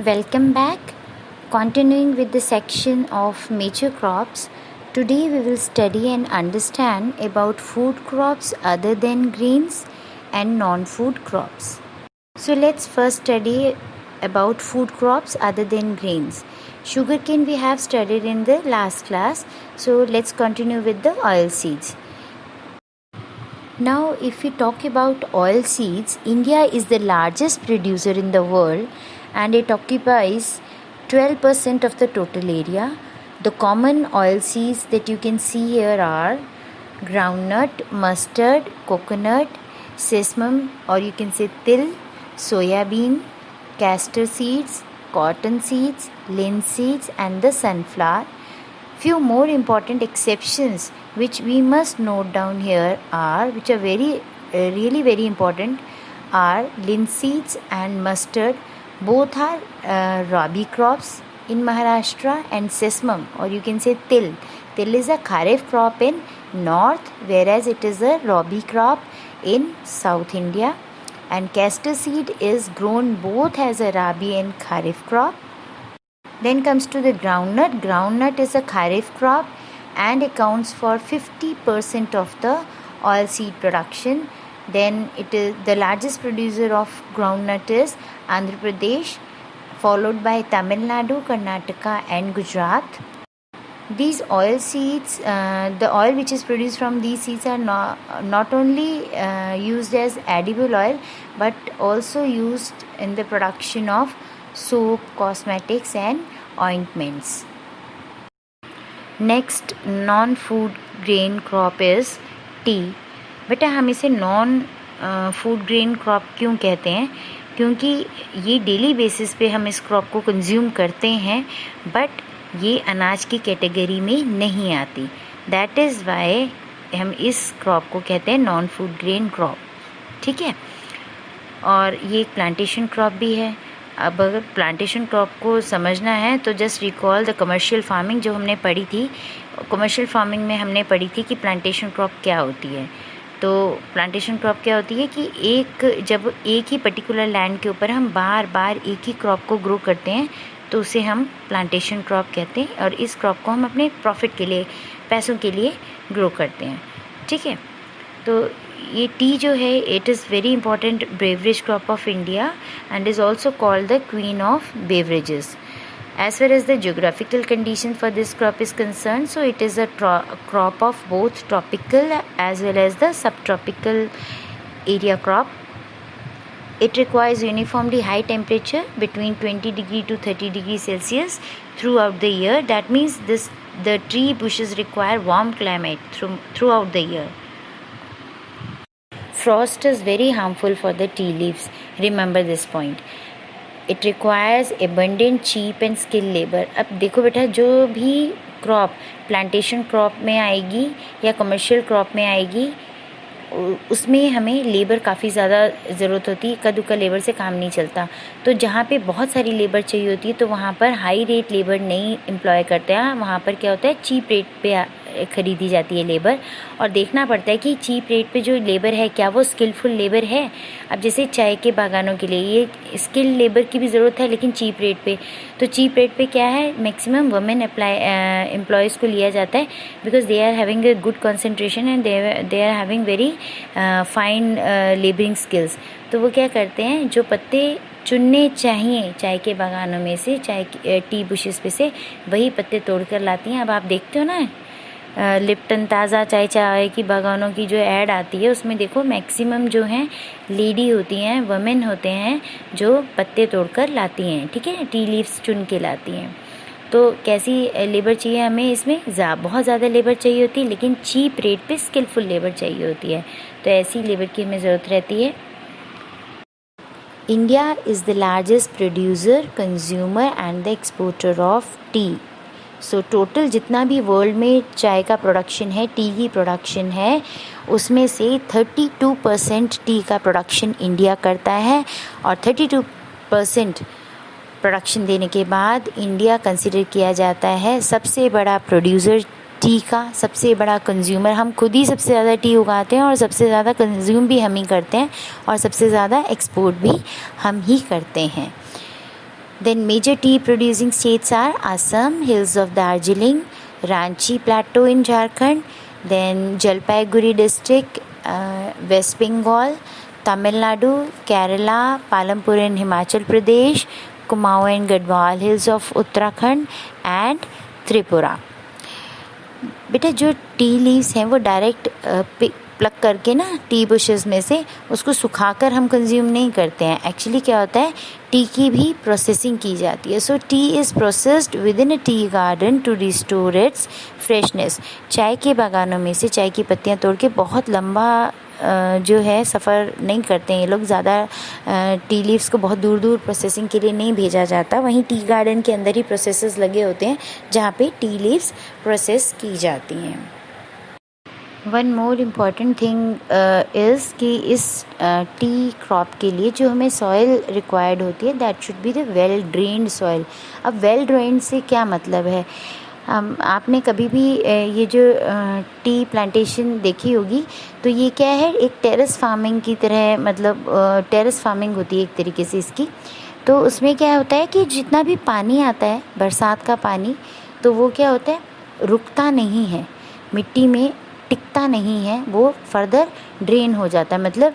Welcome back. Continuing with the section of major crops, today we will study and understand about food crops other than grains and non-food crops. So let's first study about food crops other than grains. Sugarcane we have studied in the last class, so let's continue with the oil seeds. Now, if we talk about oil seeds, India is the largest producer in the world and it occupies 12% of the total area. The common oil seeds that you can see here are groundnut, mustard, coconut, sesame or you can say til, soya bean, castor seeds, cotton seeds, linseed seeds and the sunflower. Few more important exceptions which we must note down here are, which are really very important, are linseed seeds and mustard. Both are rabi crops in Maharashtra, and sesame or you can say til. Til is a kharif crop in north, whereas it is a rabi crop in South India. And castor seed is grown both as a rabi and kharif crop. Then comes to the groundnut. Groundnut is a kharif crop and accounts for 50% of the oil seed production. Then it is the largest producer of groundnut is Andhra Pradesh, followed by Tamil Nadu, Karnataka and Gujarat. These oil seeds, the oil which is produced from these seeds are not only used as edible oil but also used in the production of soap, cosmetics and ointments. Next non-food grain crop is tea. बेटा हम इसे non food grain crop क्यों कहते हैं? क्योंकि ये daily basis पे हम इस क्रॉप को कंज्यूम करते हैं बट ये अनाज की कैटेगरी में नहीं आती. दैट इज़ वाई हम इस क्रॉप को कहते हैं नॉन फूड ग्रेन क्रॉप. ठीक है. और ये एक प्लांटेशन क्रॉप भी है. अब अगर प्लांटेशन क्रॉप को समझना है तो just recall the commercial farming जो हमने पढ़ी थी. कमर्शियल फार्मिंग में हमने पढ़ी थी कि प्लांटेशन क्रॉप क्या होती है. तो प्लांटेशन क्रॉप क्या होती है कि जब एक ही पर्टिकुलर लैंड के ऊपर हम बार बार एक ही क्रॉप को ग्रो करते हैं तो उसे हम प्लांटेशन क्रॉप कहते हैं और इस क्रॉप को हम अपने प्रॉफिट के लिए, पैसों के लिए ग्रो करते हैं. ठीक है. तो ये टी जो है it is very important beverage crop of India and is also called the queen of beverages. As far as the geographical condition for this crop is concerned, so it is a crop of both tropical as well as the subtropical area crop. It requires uniformly high temperature between 20 degree to 30 degree Celsius throughout the year. That means the tree bushes require warm climate throughout the year. Frost is very harmful for the tea leaves. Remember this point. It requires abundant cheap and skill labour. अब देखो बेटा, जो भी crop plantation crop में आएगी या commercial crop में आएगी उसमें हमें लेबर काफ़ी ज़्यादा ज़रूरत होती है. इक्का दुक्का लेबर से काम नहीं चलता. तो जहाँ पे बहुत सारी लेबर चाहिए होती है तो वहाँ पर हाई रेट लेबर नहीं एम्प्लॉय करते हैं. वहाँ पर क्या होता है, चीप रेट पे ख़रीदी जाती है लेबर और देखना पड़ता है कि चीप रेट पे जो लेबर है क्या वो स्किलफुल लेबर है. अब जैसे चाय के बागानों के लिए ये स्किल लेबर की भी ज़रूरत है लेकिन चीप रेट पे. तो चीप रेट पे क्या है, मैक्सिमम वुमेन एम्प्लॉयज़ को लिया जाता है because they are having a good concentration and they are having very fine labouring skills. तो वो क्या करते हैं, जो पत्ते चुनने चाहिए चाय के बागानों में से, चाय टी बुशेस पे से, वही पत्ते तोड़ कर लाती हैं. अब आप देखते हो ना लिप्टन ताज़ा चाय की बागानों की जो ऐड आती है उसमें देखो मैक्सिमम जो हैं लेडी होती हैं, वुमेन होते हैं जो पत्ते तोड़कर लाती हैं. ठीक है, टी लीव्स चुन के लाती हैं. तो कैसी लेबर चाहिए हमें, इसमें बहुत ज़्यादा लेबर चाहिए होती है लेकिन चीप रेट पे स्किलफुल लेबर चाहिए होती है. तो ऐसी लेबर की हमें ज़रूरत रहती है. India is the largest producer, consumer and the exporter of T. So total जितना भी वर्ल्ड में चाय का प्रोडक्शन है, टी की प्रोडक्शन है, उसमें से 32% टी का प्रोडक्शन इंडिया करता है. और 32% प्रोडक्शन देने के बाद इंडिया कंसिडर किया जाता है सबसे बड़ा प्रोड्यूसर टी का, सबसे बड़ा कंज्यूमर. हम खुद ही सबसे ज़्यादा टी उगाते हैं और सबसे ज़्यादा कंज्यूम भी हम ही करते हैं और सबसे ज़्यादा एक्सपोर्ट भी हम ही करते हैं. Then major tea producing states are Assam, hills of Darjeeling, Ranchi Plateau in Jharkhand, then Jalpaiguri district, West Bengal, Tamil Nadu, Kerala, Palampur in Himachal Pradesh, Kumaon and Gadwal hills of Uttarakhand and Tripura. बेटा जो tea leaves हैं वो direct plug करके ना T bushes में से उसको सुखाकर हम कंज्यूम नहीं करते हैं. एक्चुअली क्या होता है, टी की भी प्रोसेसिंग की जाती है. So tea is processed within a tea garden to restore its freshness. चाय के बागानों में से चाय की पत्तियां तोड़ के बहुत लंबा जो है सफ़र नहीं करते हैं ये लोग. ज़्यादा टी लीव्स को बहुत दूर दूर प्रोसेसिंग के लिए नहीं भेजा जाता. वहीं टी गार्डन के अंदर ही प्रोसेसेस लगे होते हैं जहाँ पे टी लीव्स प्रोसेस की जाती हैं. One more important thing is कि इस टी क्रॉप के लिए जो हमें सॉइल रिक्वायर्ड होती है that should be the well drained soil. अब वेल ड्रेन्ड से क्या मतलब है, आपने कभी भी ये जो टी प्लांटेशन देखी होगी तो ये क्या है, एक टेरेस फार्मिंग की तरह, मतलब टेरेस फार्मिंग होती है एक तरीके से इसकी. तो उसमें क्या होता है कि जितना भी पानी आता है बरसात का पानी, तो वो क्या होता है, रुकता नहीं है मिट्टी में, टिकता नहीं है, वो फर्दर ड्रेन हो जाता है. मतलब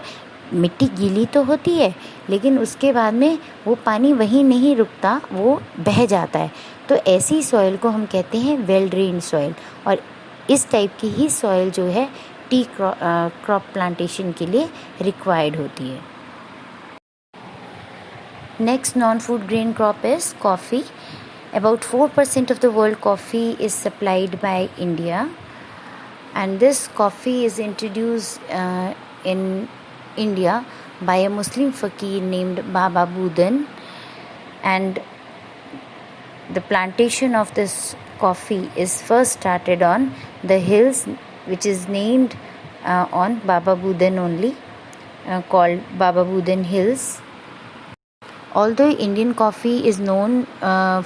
मिट्टी गीली तो होती है लेकिन उसके बाद में वो पानी वहीं नहीं रुकता, वो बह जाता है. तो ऐसी सॉइल को हम कहते हैं वेल ड्रेन्ड सॉइल. और इस टाइप की ही सॉइल जो है टी क्रॉप प्लांटेशन के लिए रिक्वायर्ड होती है. Next non food grain crop is coffee. About 4% of the world coffee is supplied by India, and this coffee is introduced in India by a Muslim fakir named Baba Budan, and the plantation of this coffee is first started on the hills which is named on Baba Budan only, called Baba Budan Hills. Although Indian coffee is known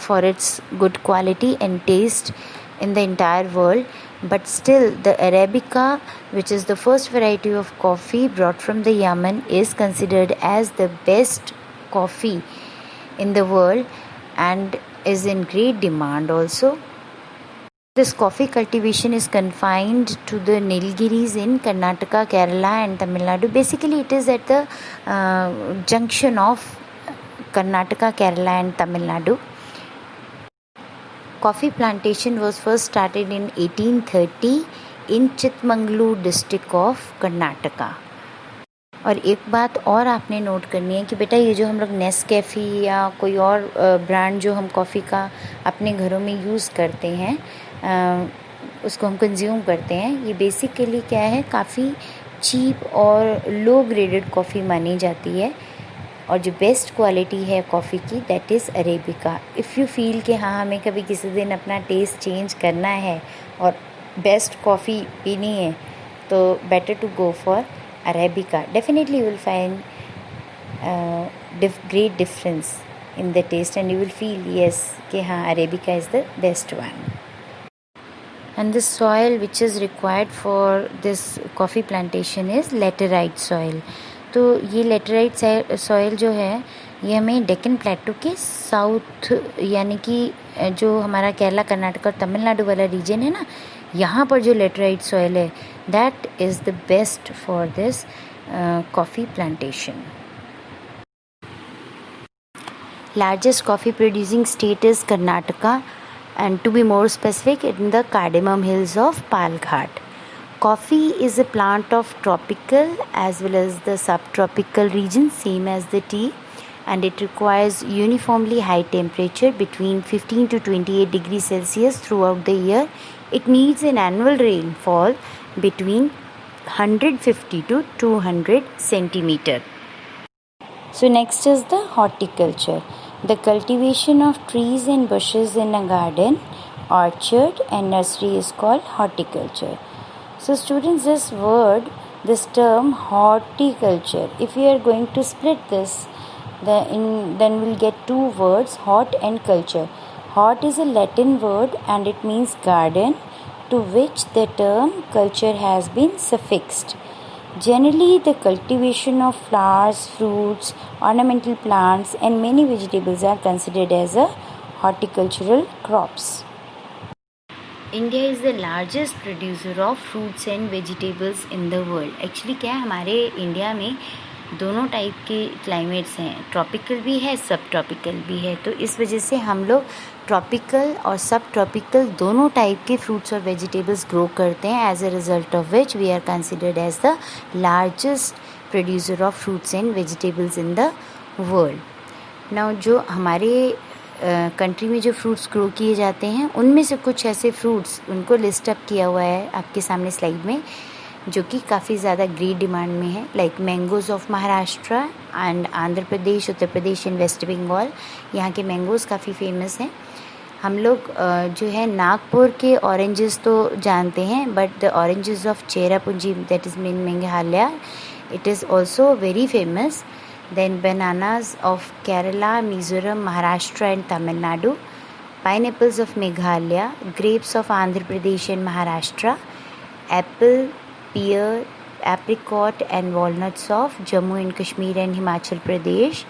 for its good quality and taste in the entire world, but still the Arabica, which is the first variety of coffee brought from the Yemen, is considered as the best coffee in the world and is in great demand also. This coffee cultivation is confined to the Nilgiris in Karnataka, Kerala and Tamil Nadu. Basically it is at the junction of Karnataka, Kerala and Tamil Nadu. Coffee plantation was first started in 1830 in Chitmangaluru district of Karnataka. और एक बात और आपने note करनी है कि बेटा ये जो हम लोग नेस्कैफ़े या कोई और ब्रांड जो हम कॉफ़ी का अपने घरों में यूज़ करते हैं, उसको हम कंज्यूम करते हैं, ये बेसिकली क्या है, काफ़ी चीप और लो ग्रेडेड कॉफ़ी मानी जाती है. और जो बेस्ट क्वालिटी है कॉफ़ी की that is arabica. If you feel कि हाँ हमें कभी किसी दिन अपना टेस्ट चेंज करना है और बेस्ट कॉफ़ी पीनी है तो better to go for arabica. Definitely you will find great difference in the taste and you will feel yes कि हाँ arabica is the best one. And the soil which is required for this coffee plantation is laterite soil. तो ये laterite soil जो है ये हमें डेक्कन प्लेटो के south यानी कि जो हमारा केरला, कर्नाटक और तमिलनाडु वाला रीजन है ना, यहाँ पर जो लेटराइट सॉइल है that is the best for this coffee plantation. Largest coffee producing state is Karnataka, and to be more specific in the cardamom hills of Palghat. Coffee is a plant of tropical as well as the subtropical region, same as the tea, and it requires uniformly high temperature between 15 to 28 degrees Celsius throughout the year. It needs an annual rainfall between 150 to 200 centimeter. So next is the horticulture. The cultivation of trees and bushes in a garden, orchard and nursery is called horticulture. So students, this term horticulture, if we are going to split this, then we'll get two words, hort and culture. Hort is a Latin word and it means garden, to which the term culture has been suffixed. Generally, the cultivation of flowers, fruits, ornamental plants, and many vegetables are considered as a horticultural crops. India is the largest producer of fruits and vegetables in the world. Actually क्या है, हमारे India में दोनों type के climates हैं, tropical भी है, सब ट्रॉपिकल भी है. तो इस वजह से हम लोग ट्रॉपिकल और सब ट्रॉपिकल दोनों टाइप के फ्रूट्स और वेजिटेबल्स ग्रो करते हैं. As a result of which we are considered as the largest producer of fruits and vegetables in the world. Now जो हमारे कंट्री में जो फ्रूट्स ग्रो किए जाते हैं उनमें से कुछ ऐसे फ्रूट्स उनको लिस्ट अप किया हुआ है आपके सामने स्लाइड में, जो कि काफ़ी ज़्यादा ग्रेट डिमांड में है. Like mangoes of Maharashtra and Andhra Pradesh, Uttar Pradesh and West Bengal. यहाँ के मैंगोज़ काफ़ी फेमस हैं. हम लोग जो है नागपुर के ऑरेंजेस तो जानते हैं, but the oranges of Cherrapunji that is in Meghalaya, it is also very famous. Then bananas of Kerala, Mizoram, Maharashtra and Tamil Nadu, pineapples of Meghalaya, grapes of Andhra Pradesh and Maharashtra, apple, pear, apricot and walnuts of Jammu and Kashmir and Himachal Pradesh.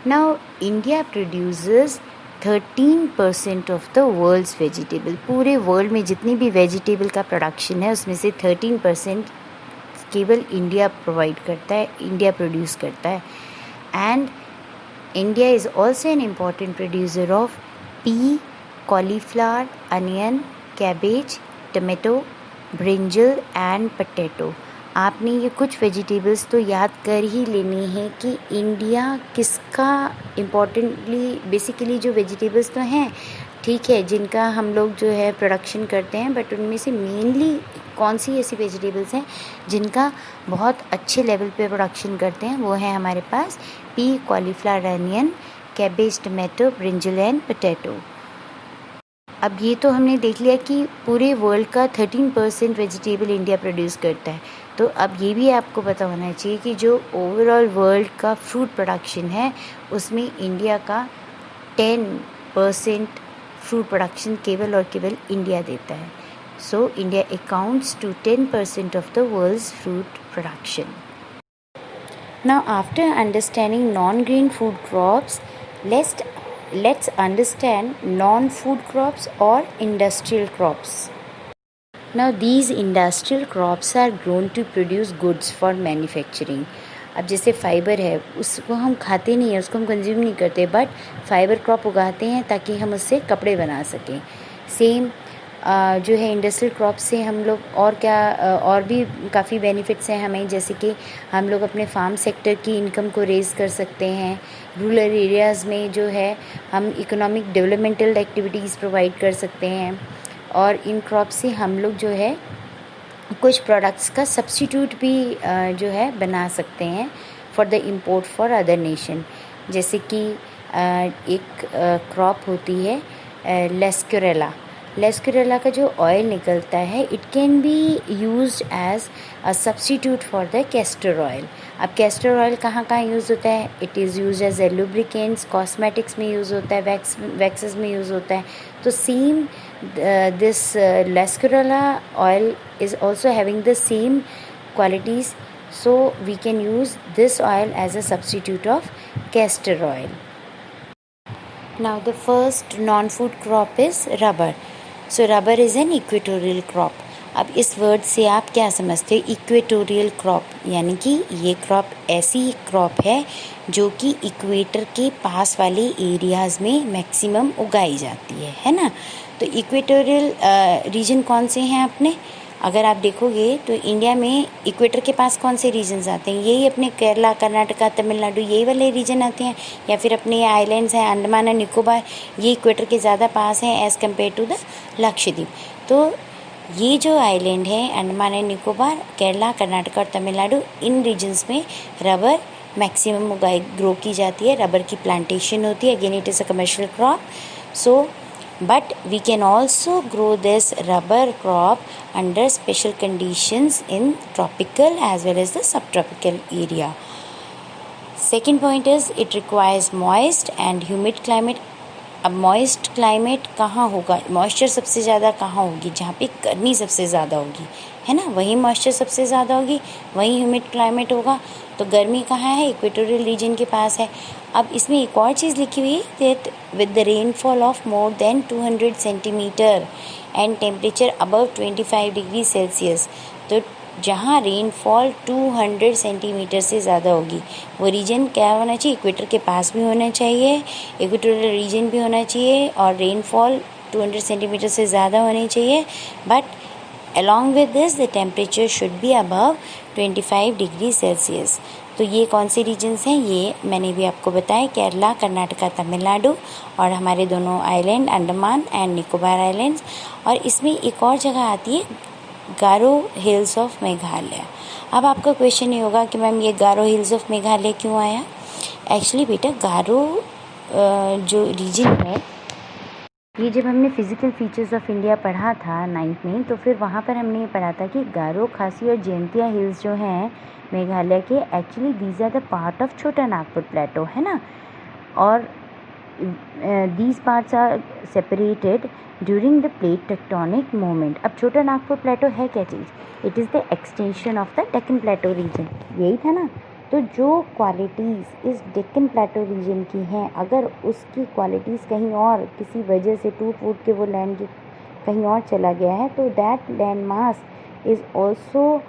Now, India produces 13% of the world's vegetable. पूरे world में जितनी भी vegetable का production है उसमें से 13% केवल India provide करता है, इंडिया प्रोड्यूस करता है. And India is also an important producer of P, cauliflower, onion, cabbage, tomato, brinjal and potato. आपने ये कुछ वेजिटेबल्स तो याद कर ही लेनी है कि इंडिया किसका इम्पॉर्टेंटली, बेसिकली जो वेजिटेबल्स तो हैं ठीक है जिनका हम लोग जो है प्रोडक्शन करते हैं, बट उनमें से मेनली कौन सी ऐसी वेजिटेबल्स हैं जिनका बहुत अच्छे लेवल पे प्रोडक्शन करते हैं, वो है हमारे पास pea, cauliflower, onion, cabbage, tomato, brinjal and potato. अब ये तो हमने देख लिया कि पूरे वर्ल्ड का 13% वेजिटेबल इंडिया प्रोड्यूस करता है. तो अब ये भी आपको पता होना चाहिए कि जो ओवरऑल वर्ल्ड का फ्रूट प्रोडक्शन है उसमें इंडिया का 10% फ्रूट प्रोडक्शन केवल और केवल इंडिया देता है. So India accounts to 10% of the world's fruit production. Now, after understanding non-grain food crops, let's understand non-food crops or industrial crops. Now, these industrial crops are grown to produce goods for manufacturing. अब जैसे fibre है उसको हम खाते नहीं हैं, उसको हम कंज्यूम नहीं करते, बट फाइबर क्रॉप उगाते हैं ताकि हम उससे कपड़े बना सकें. सेम जो है इंडस्ट्रियल क्रॉप से हम लोग और क्या और भी काफ़ी बेनिफिट्स हैं हमें, जैसे कि हम लोग अपने फार्म सेक्टर की इनकम को रेज़ कर सकते हैं. रूरल एरियाज़ में जो है हम इकोनॉमिक डेवलपमेंटल एक्टिविटीज़ प्रोवाइड कर सकते हैं. और इन क्रॉप से हम लोग जो है कुछ प्रोडक्ट्स का सब्स्टिट्यूट भी जो है बना सकते हैं for the import for other nation. जैसे कि एक क्रॉप होती है लेस्कुरेला का जो ऑयल निकलता है, it can be used as a substitute for the castor oil. अब कैस्टर ऑयल कहाँ कहाँ यूज़ होता है? It is use as a lubricants, cosmetics में यूज़ होता है, वैक्सेस में यूज़ होता है. तो same this Lascarilla oil is also having the same qualities, so we can use this oil as a substitute of castor oil. Now the first non-food crop is rubber. So rubber is an equatorial crop. अब इस word से आप क्या समझते हो? Equatorial crop यानी कि ये क्रॉप ऐसी क्रॉप है जो कि इक्वेटर के पास वाले एरियाज़ में मैक्सिमम उगाई जाती है ना. तो इक्वेटोरियल रीजन कौन से हैं अपने? अगर आप देखोगे तो इंडिया में इक्वेटर के पास कौन से रीजन्स आते हैं? यही अपने केरला, कर्नाटका, तमिलनाडु, यही वाले रीजन आते हैं. या फिर अपने आइलैंड्स हैं अंडमान एंड निकोबार, ये इक्वेटर के ज़्यादा पास हैं as compare to the Lakshadweep. तो ये जो आइलैंड है अंडमान एंड निकोबार, केरला, कर्नाटका और तमिलनाडु, इन रीजन्स में रबर मैक्सिमम ग्रो की जाती है. रबर की प्लांटेशन होती है. Again it is a commercial crop. So but we can also grow this rubber crop under special conditions in tropical as well as the subtropical area. Second point is it requires moist and humid climate अब moist climate कहाँ होगा, moisture सबसे ज़्यादा कहाँ होगी, जहाँ पे गर्मी सबसे ज़्यादा होगी, है ना, वहीं मॉइस्चर सबसे ज़्यादा होगी, वहीं ह्यूमिड क्लाइमेट होगा। तो गर्मी कहाँ है, इक्वेटोरियल रीजन के पास है। अब इसमें एक और चीज़ लिखी हुई है that with the rainfall of more than 200 centimetre and temperature above 25 degree Celsius, तो जहाँ रेनफॉल 200 सेंटीमीटर से ज़्यादा होगी वो रीजन क्या होना चाहिए, इक्वेटर के पास भी होना चाहिए, इक्वेटोरियल रीजन भी होना चाहिए, और रेनफॉल 200 सेंटीमीटर से ज़्यादा होनी चाहिए, but along with this the temperature should be above 25 degree Celsius. तो ये कौन से रीजन्स हैं, ये मैंने भी आपको बताया, केरला, कर्नाटका, तमिलनाडु, और हमारे दोनों island Andaman and Nicobar islands. और इसमें एक और जगह आती है गारो हिल्स ऑफ मेघालय। अब आपका क्वेश्चन ये होगा कि मैम ये गारो हिल्स ऑफ मेघालय क्यों आया। एक्चुअली बेटा गारो जो रीजन है, ये जब हमने फिज़िकल फीचर्स ऑफ इंडिया पढ़ा था 9th में, तो फिर वहाँ पर हमने ये पढ़ा था कि गारो, खासी और जयंतिया हिल्स जो हैं मेघालय के, actually these are the part of Chota Nagpur plateau, है ना, और these parts are separated during the plate tectonic movement. अब छोटा नागपुर प्लेटो है क्या चीज़, it is the extension of the Deccan plateau region, यही था ना। तो जो क्वालिटीज़ इस डेक्कन प्लेटो रीजन की हैं, अगर उसकी क्वालिटीज़ कहीं और किसी वजह से टूट फूट के वो लैंड कहीं और चला गया है, तो that land mass is also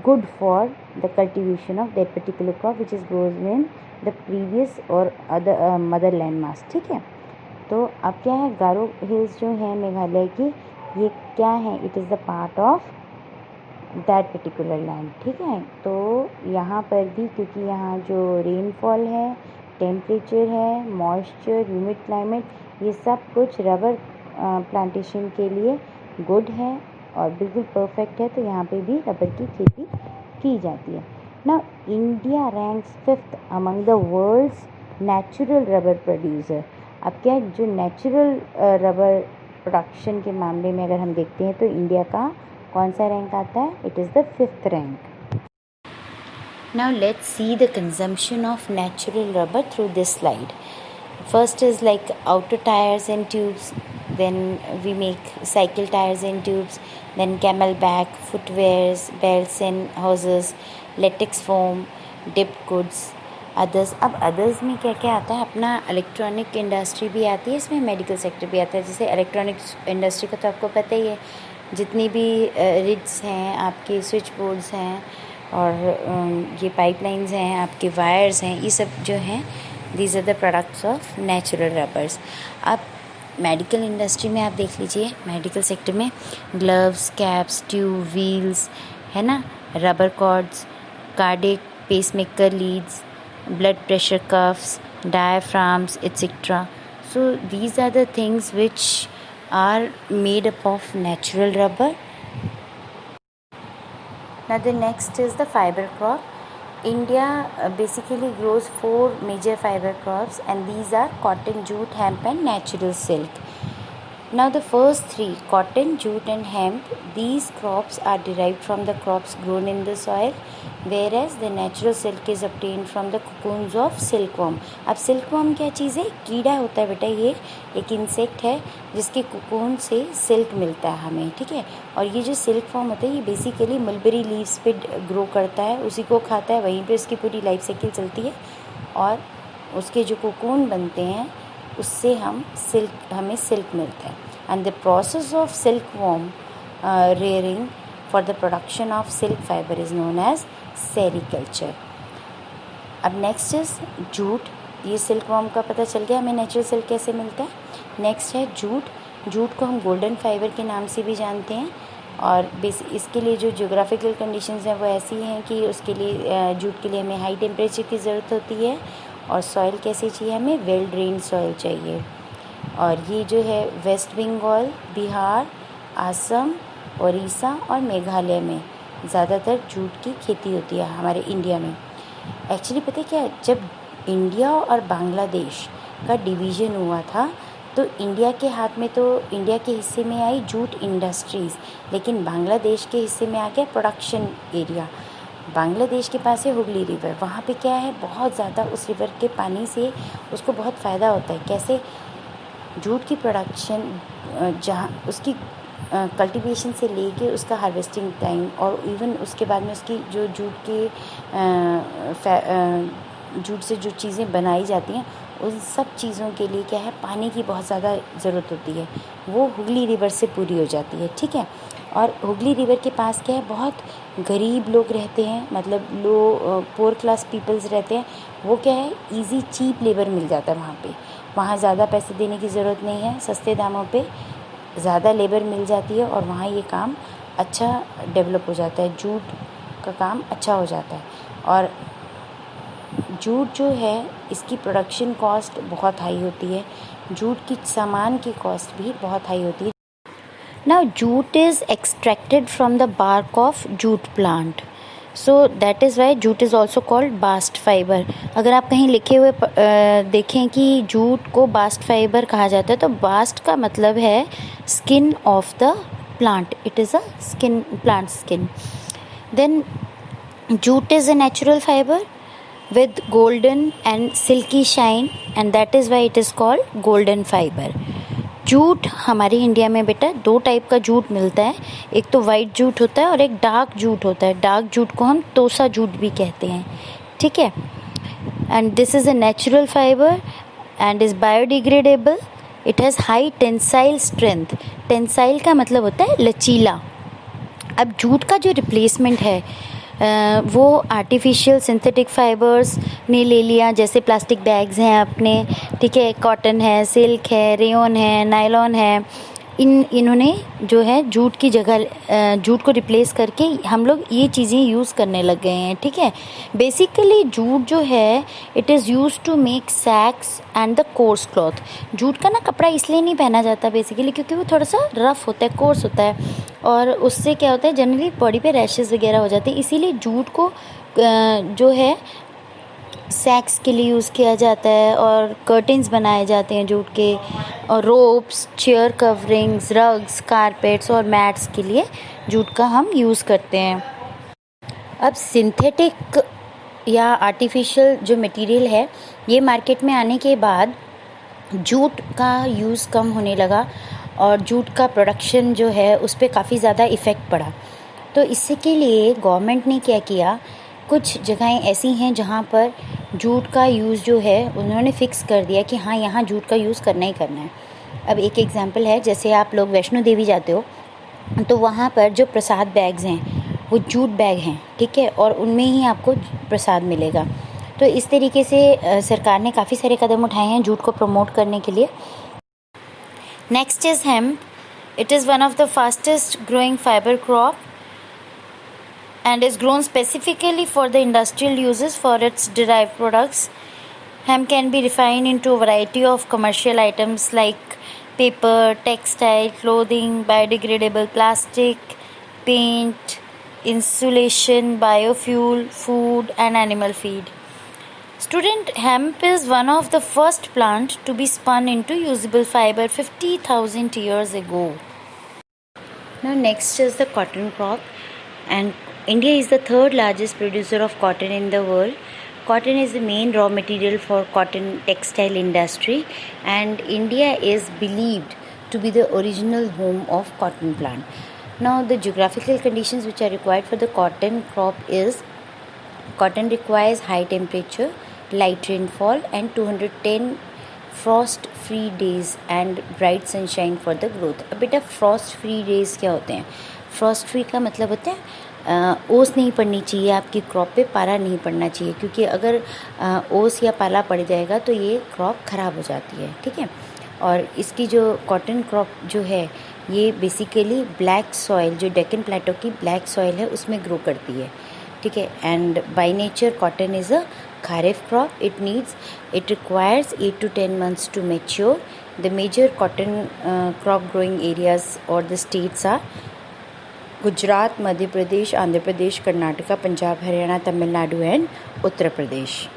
good for the cultivation of that particular crop which is grown in the previous or other motherland mass। ठीक है, तो अब क्या है, गारो हिल्स जो हैं मेघालय की, ये क्या है, it is the part of that particular land. ठीक है, तो यहाँ पर भी क्योंकि यहाँ जो रेनफॉल है, टेम्परेचर है, मॉइस्चर, ह्यूमिड क्लाइमेट, ये सब कुछ रबर प्लांटेशन के लिए गुड है और बिल्कुल परफेक्ट है, तो यहाँ पे भी रबर की खेती की जाती है। Now India ranks 5th among the world's natural rubber producer. अब क्या है, जो नेचुरल रबर प्रोडक्शन के मामले में अगर हम देखते हैं तो इंडिया का कौन सा रैंक आता है, it is the 5th rank. Now let's see the consumption of natural rubber through this slide. First is like outer tires and tubes, then we make cycle tires and tubes, then camelback, footwears, belts and hoses, latex foam, dipped goods, others। अब others में क्या क्या आता है, अपना electronic industry भी आती है, इसमें मेडिकल सेक्टर भी आता है। जैसे इलेक्ट्रॉनिक इंडस्ट्री का तो आपको पता ही है, जितनी भी रिड्स हैं, आपके स्विच बोर्ड्स हैं, और ये पाइपलाइंस हैं, आपके वायर्स हैं, ये सब जो हैं, these are the products of natural rubbers. अब मेडिकल इंडस्ट्री में आप देख लीजिए, मेडिकल सेक्टर में ग्लव्स, कैप्स, ट्यूब, व्हील्स, है ना, rubber cords, cardiac pacemaker leads, blood pressure cuffs, diaphragms, etcetera. So these are the things which are made up of natural rubber. Now the next is the fiber crop. India basically grows 4 major fiber crops, and these are cotton, jute, hemp and natural silk. Now the first 3, cotton, jute and hemp, these crops are derived from the crops grown in the soil, whereas the natural silk is obtained from the cocoons of silkworm। अब silkworm क्या चीज़ है, कीड़ा होता है बेटा, ये एक insect है जिसके कोकून से सिल्क मिलता है हमें। ठीक है, और ये जो सिल्कवर्म होता है ये बेसिकली मलबेरी लीव्स पे ग्रो करता है, उसी को खाता है, वहीं पे उसकी पूरी लाइफ साइकिल चलती है, और उसके जो कोकून बनते हैं उससे हमें सिल्क मिलता है। And the process of silkworm rearing for the production of silk fiber is known as sericulture. अब नेक्स्ट इज जूट। ये सिल्कवर्म का पता चल गया हमें नेचुरल सिल्क कैसे मिलता है। नेक्स्ट है जूट। जूट को हम गोल्डन फाइबर के नाम से भी जानते हैं, और इसके लिए जो ज्योग्राफिकल कंडीशंस हैं वो ऐसी हैं कि उसके लिए जूट के लिए हमें हाई टेम्परेचर की ज़रूरत होती है, और सॉइल कैसी चाहिए, हमें वेल ड्रेन्ड सॉइल चाहिए। और ये जो है वेस्ट बंगाल, बिहार, असम, उड़ीसा और मेघालय में ज़्यादातर जूट की खेती होती है हमारे इंडिया में। एक्चुअली पता है क्या, जब इंडिया और बांग्लादेश का डिवीज़न हुआ था तो इंडिया के हाथ में, तो इंडिया के हिस्से में आई जूट इंडस्ट्रीज़, लेकिन बांग्लादेश के हिस्से में आ गया प्रोडक्शन एरिया। बांग्लादेश के पास है हुगली रिवर, वहाँ पे क्या है, बहुत ज़्यादा उस रिवर के पानी से उसको बहुत फ़ायदा होता है। कैसे? जूट की प्रोडक्शन जहाँ उसकी कल्टीवेशन से लेके उसका हार्वेस्टिंग टाइम और इवन उसके बाद में उसकी जो जूट से जो चीज़ें बनाई जाती हैं उन सब चीज़ों के लिए क्या है, पानी की बहुत ज़्यादा ज़रूरत होती है, वो हुगली रिवर से पूरी हो जाती है। ठीक है। और हुगली रिवर के पास क्या है, बहुत गरीब लोग रहते हैं, मतलब पुअर क्लास पीपल्स रहते हैं। वो क्या है, इजी चीप लेबर मिल जाता है वहाँ पे। वहाँ ज़्यादा पैसे देने की ज़रूरत नहीं है, सस्ते दामों पे ज़्यादा लेबर मिल जाती है और वहाँ ये काम अच्छा डेवलप हो जाता है, जूट का काम अच्छा हो जाता है। और जूट जो है इसकी प्रोडक्शन कॉस्ट बहुत हाई होती है, जूट की सामान की कॉस्ट भी बहुत हाई होती है। Now jute is extracted from the bark of jute plant. So that is why jute is also called bast fiber. अगर आप कहीं लिखे हुए देखें कि जूट को बास्ट फाइबर कहा जाता है, तो बास्ट का मतलब है skin of the plant. It is a skin, plant skin. Then jute is a natural fiber with golden and silky shine, and that is why it is called golden fiber. Jute हमारे India में बेटा 2 type का jute मिलता है, एक तो white jute होता है और एक डार्क जूट होता है. डार्क जूट को हम तोसा जूट भी कहते हैं. ठीक है. And this is a natural fibre and is biodegradable. It has high tensile strength. Tensile का मतलब होता है लचीला. अब जूट का जो रिप्लेसमेंट है वो आर्टिफिशियल सिंथेटिक फाइबर्स ने ले लिया, जैसे प्लास्टिक बैग्स हैं अपने. ठीक है. कॉटन है, सिल्क है, रेयन है, नायलॉन है. इन्होंने जो है जूट की जगह जूट को रिप्लेस करके हम लोग ये चीज़ें यूज़ करने लग गए हैं. ठीक है. बेसिकली जूट जो है it is use to make sacks and the coarse cloth. Jute का ना कपड़ा इसलिए नहीं पहना जाता बेसिकली क्योंकि वो थोड़ा सा रफ होता है, कोर्स होता है, और उससे क्या होता है, जनरली बॉडी पे रैशेज़ वगैरह हो जाते हैं. इसीलिए जूट को जो है सैक्स के लिए यूज़ किया जाता है और कर्टेंस बनाए जाते हैं जूट के, और ropes, chair coverings, rugs, carpets और मैट्स के लिए जूट का हम यूज़ करते हैं. अब सिंथेटिक या आर्टिफिशियल जो मटेरियल है ये मार्केट में आने के बाद जूट का यूज़ कम होने लगा और जूट का प्रोडक्शन जो है उस पर काफ़ी ज़्यादा इफ़ेक्ट पड़ा. तो इससे के लिए गवर्नमेंट ने क्या किया, कुछ जगहें ऐसी हैं जहाँ पर जूट का यूज़ जो है उन्होंने फ़िक्स कर दिया कि हाँ यहाँ जूट का यूज़ करना ही करना है. अब एक एग्जांपल है, जैसे आप लोग वैष्णो देवी जाते हो तो वहाँ पर जो प्रसाद बैग्स हैं वो जूट बैग हैं. ठीक है. और उनमें ही आपको प्रसाद मिलेगा. तो इस तरीके से सरकार ने काफ़ी सारे कदम उठाए हैं जूट को प्रमोट करने के लिए. Next is hemp. It is one of the fastest growing fibre crop and is grown specifically for the industrial uses for its derived products. Hemp can be refined into a variety of commercial items like paper, textile, clothing, biodegradable plastic, paint, insulation, biofuel, food, and animal feed. Student, hemp is one of the first plant to be spun into usable fiber 50,000 years ago. Now next is the cotton crop, and India is the third largest producer of cotton in the world. Cotton is the main raw material for cotton textile industry, and India is believed to be the original home of cotton plant. Now the geographical conditions which are required for the cotton crop is cotton requires high temperature, light rainfall and 210 frost free days and bright sunshine for the growth. अब बेटा frost free days क्या होते हैं? frost free का मतलब होता है ओस नहीं पड़नी चाहिए आपकी क्रॉप पे, पाला नहीं पड़ना चाहिए, क्योंकि अगर ओस या पाला पड़ जाएगा तो ये क्रॉप ख़राब हो जाती है. ठीक है. और इसकी जो कॉटन क्रॉप जो है ये बेसिकली ब्लैक सॉइल, जो डेक्कन प्लेटो की ब्लैक सॉइल है उसमें ग्रो करती है. ठीक है. And by nature cotton is a kharif crop. It requires 8 to 10 months to mature. The major cotton crop growing areas or the states are Gujarat, Madhya Pradesh, Andhra Pradesh, Karnataka, Punjab, Haryana, Tamil Nadu and Uttar Pradesh.